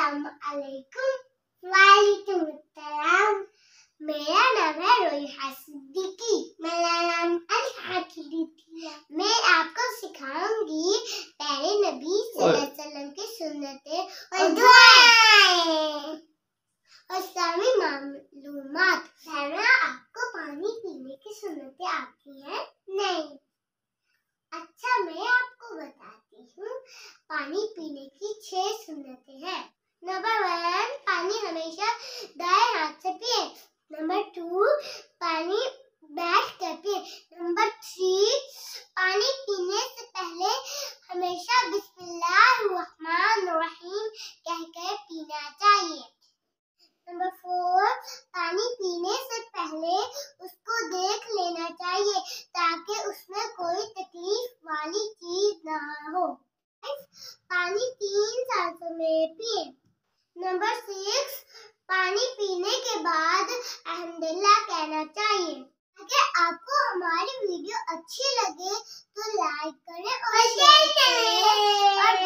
अस्सलामुअलैकुम वालेकुम अस्सलाम। मेरा नाम है रोहिहा सिद्दीकी। मेरा नाम अल-हाकिरी थी। मैं आपको सिखाऊंगी प्यारे नबी सल्लल्लाहु अलैहि वसल्लम की सुन्नतें और दुआएं और इस्लामी मालूमात। क्या आपको पानी पीने की सुन्नतें आती हैं? नहीं। अच्छा, मैं आपको बताती हूँ। पानी पीने की 6 सुन्नतें हैं। नंबर 1, पानी हमेशा दाएं हाथ से पिए। नंबर 2, पानी बैठ कर पिए। नंबर 3, पानी पीने से पहले हमेशा बिस्मिल्लाहिर्रहमानिर्रहीम कहकर पीना चाहिए। नंबर 4, पानी पीने से पहले उसको देख लेना चाहिए ताकि उसमें कोई तकलीफ वाली चीज ना हो। पानी 3 सांसों में पिए। नंबर 6, पानी पीने के बाद अल्हम्दुलिल्लाह कहना चाहिए। अगर आपको हमारी वीडियो अच्छी लगे तो लाइक करें और शेयर करें और